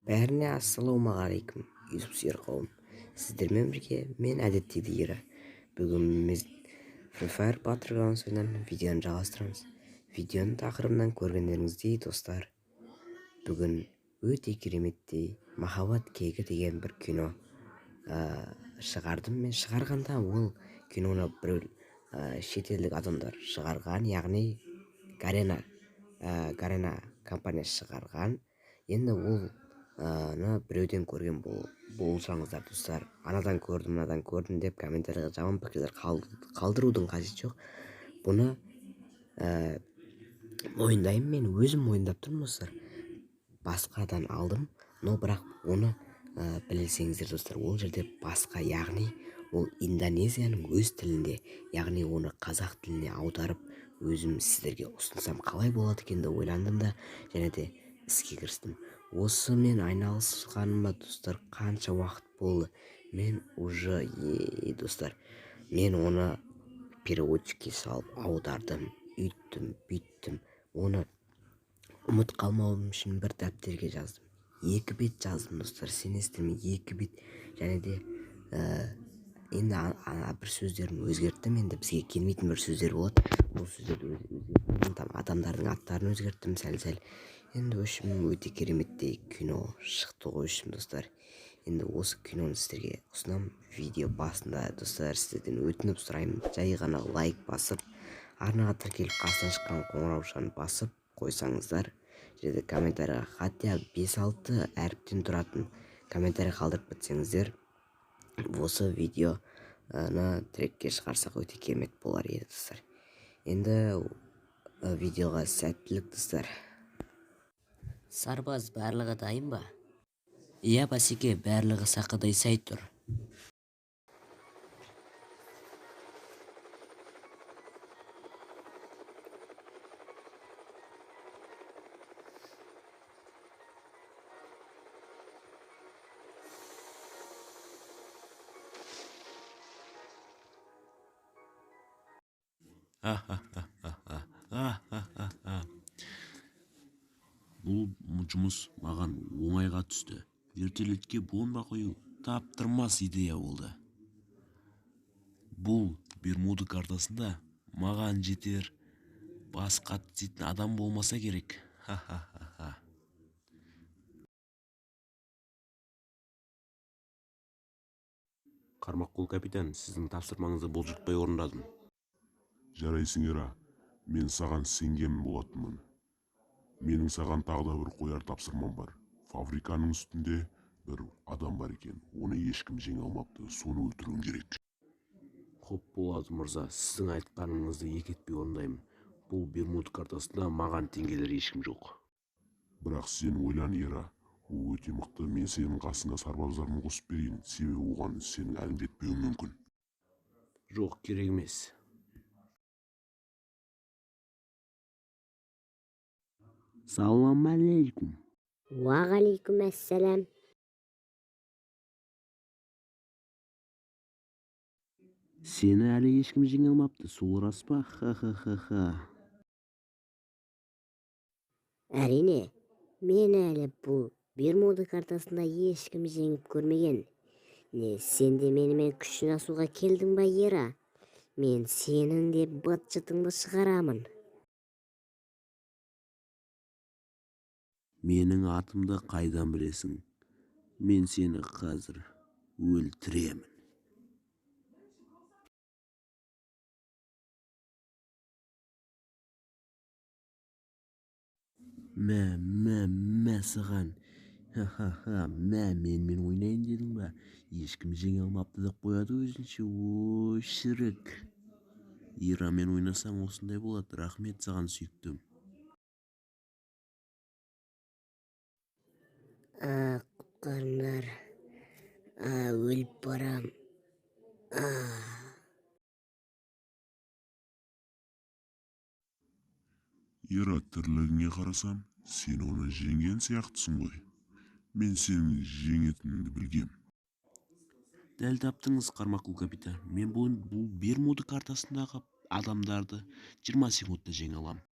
Бәріне ассалаумағалейкум, Юсуп сүйер қауым. Сіздермен бірге мен әдеттегідей Ира. Бүгін біз Free Fire Battlegrounds ойнап видеоны жалғастырамыз. Видеоның тақырыбынан көргендеріңіздей достар, бүгін өте кереметтей махаббат кегі деген бір кино шығардым. Мен шығарғанда ол киноны бір шетелдік адамдар шығарған, яғни Гарена компаниясы шығарған. Енді ол біреуден көрген болсаңыздар достар, анадан көрдім, мынадан көрдім деп комментарийға жаман пікірлер қалдырудың қажеті жоқ. Бұны мойындаймын, мен өзім мойындап тұрмын достар. Басқадан алдым, но бірақ оны білсеңіздер достар, ол жерде басқа, яғни ол Индонезияның өз тілінде, яғни оны қазақ тіліне аударып өзім сіздерге ұсынсам қалай болады екен деп ойландым да, және де іске кірістім. Осы мен айналысқаныма достар қанша уақыт болды. Мен уже достар, мен оны переводчикке салып аудардым, үйттім, бүйттім. Оны ұмыт қалмауым үшін бір дәптерге жаздым. 2 бет жаздым достар, сенесіздер ме? 2 бет. Және де енді бір сөздерін өзгерттім. Енді бізге келмейтін бір сөздер болады. Бұл сөздерді өзгерттім, адамдардың аттарын өзгерттім сәл-сәл. Енді өшім өте кереметтей кино шықты ғой өшім достар. Енді осы киноны сіздерге ұсынам. Видео басында достар сіздерден өтініп сұраймын, жай ғана лайк басып, арнаға тіркеліп қасынан шыққан қоңыраушаны басып қойсаңыздар, және де комментарийға хотя 5-6 әріптен тұратын комментарий қалдырып бітсеңіздер, осы видеоны трекке шығарсақ өте керемет болар еді достар. Енді видеоға сәттілік достар. Сарбаз, барлығы дайын ба? Иә басеке, барлығы сақадай сай тұр. Бұл жұмыс маған оңайға түсті. Вертолетке бомба қою таптырмас идея болды. Бұл Бермуды картасында маған жетер басқа дейтін адам болмаса керек. Қармаққол капитан, сіздің тапсырмаңызды бұлжытпай орындадым. Жарайсың Ира, мен саған сенген болатынмын. Менің саған тағы да бір қояр тапсырмам бар. Фабриканың үстінде бір адам бар екен. Оны ешкім жеңе алмапты. Соны өлтіруім керек. Құп болады мырза, сіздің айтқаныңызды екі етпей орындаймын. Бұл Бермуд картасында маған теңгелер ешкім жоқ. Бірақ сен ойлан Ира, ол өте мықты. Мен сенің қасыңа сарбаздарымды қосып берейін. Себебі оған сенің әлің жетпеуі мүмкін. Жоқ, керек емес. Салам алейкум. Уағалейкум әссәләм. Сені әлі ешкім жеңе алмапты, сол рас па? Ха-ха-ха-ха. Әрине, мен әлі бұл Бермуды картасында ешкім жеңіп көрмеген. Не, сен де менімен күш сынасуға келдің ба, Ира? Мен сенің де быт-жытыңды шығарамын. Менің атымды қайдан білесің? Мен сені қазір өлтіремін. Мә саған. Ха-ха-ха, менімен ойнайын дедің ба? Ешкім жеңе алмапты деп қояды өзінше. Ой, шірік. Ирамен ойнасаң осындай болады. Рахмет саған, сүйіктім. Құтқарыңдар. Өліп барам. Ира, тірлігіңе қарасам, сен оны жеңген сияқтысың ғой. Мен сенің жеңетініңді білгем. Дәл таптыңыз, Қармаққол капитан. Мен бұл Бермуды картасындағы адамдарды 20 секундта жеңе аламын.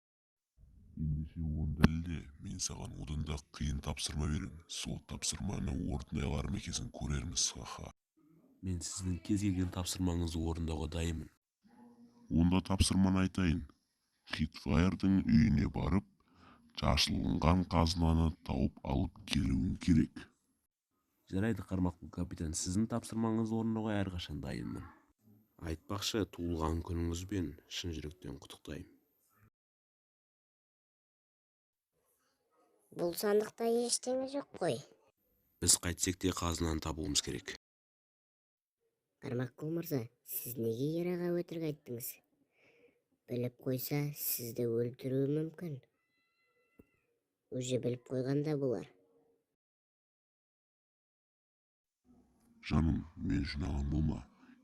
ендеше онда эле мен саған одан да кыйын тапсырма берем. Сол тапсырманы орундай алар экенсиң көрермиз. Ха-ха. Мен сіздің кез келген тапсырмаңызды орындауға дайынмын. Онда тапсырманы айтайын. Хитфайрдың үйүнө барып, жашылынган казынаны тауып алып келүүң керек. Жарайды, Кармакул капитан, сіздің тапсырмаңызды орындауға әрқашан дайынмын. Айтпақшы, туылған күніңізбен шын жүректен құттықтаймын. Бұл сандықта ештеңе жоқ қой. Біз қайтсек те қазынаны табуымыз керек. Кармакул мырза, сіз неге Ираға өтірік айттыңыз? Біліп қойса, сізді өлтіруі мүмкін. Уже біліп қойғанда болар. Жаным, мен жинаған болма.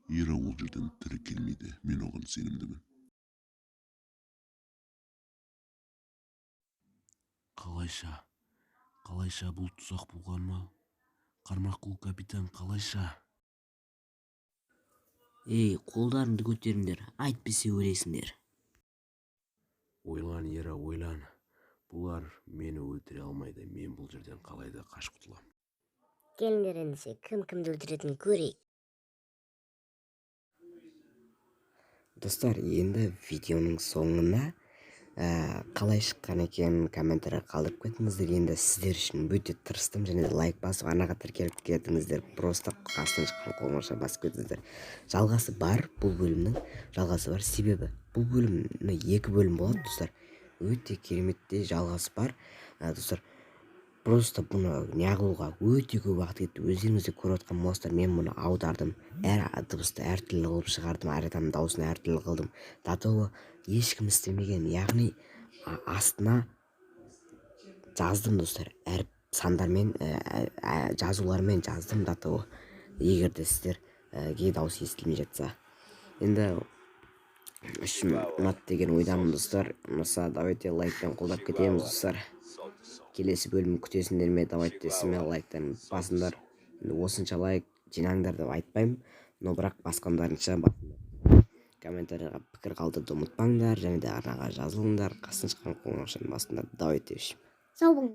Ира ол жерден тірі келмейді. Мен оған сенімдімін. Қалайша бұл тұзақ болған ма? Кармакул капитан, қалайша? Ей, қолдарыңды көтеріңдер, айтпесе өлесіңдер. Ойлан, Ира, ойлан. Бұлар мені өлтіре алмайды. Мен бұл жерден қалайда қашып құтылам. Келіңдер ендеше, кім-кімді өлтіретінін көрейік. Достар, енді видеоның соңына қалай шыққан екенін комментария қалдырып кетіңіздер. Енді сіздер үшін өте тырыстым, және де лайк басып анаға тіркеліп кетіңіздер. Просто қасынан шыққан қоңырауша басып кетіңіздер. Жалғасы бар, бұл бөлімнің жалғасы бар. Себебі бұл бөлімні 2 бөлім болады, достар. Өте кереметте жалғасы бар. Достар, просто бұны неғылуға өте көп уақыт кетті. Өздеріңізде көріп отқан болсыздар, мен бұны аудардым. Әр дыбысты әртүрлі қылып шығардым, әр адамның дауысын әртүрлі қылдым. Датылы ешкім істемеген, яғни астына жаздым, достар. Әр сандармен, жазулармен жаздым датылы. Егер де сіздерге дауыс естілмей жатса. Енді үшін ұнат деген ойдамын, достар. Ұнаса, давайте лайктан қолдап кетеміз, достар. Келесі бөлім күтесіңдер ме, давайте сізмен лайктан басыңдар. Осынша лайк жинаңдар деп айтпаймын, но бірақ басқандарынша басыңдар. Комментарияға пікір қалдыруды ұмытпаңдар, және де араға жазылыңдар. Қасынан шыққан қоңыраушаны басыңдар. Давайте. Сау болыңдар.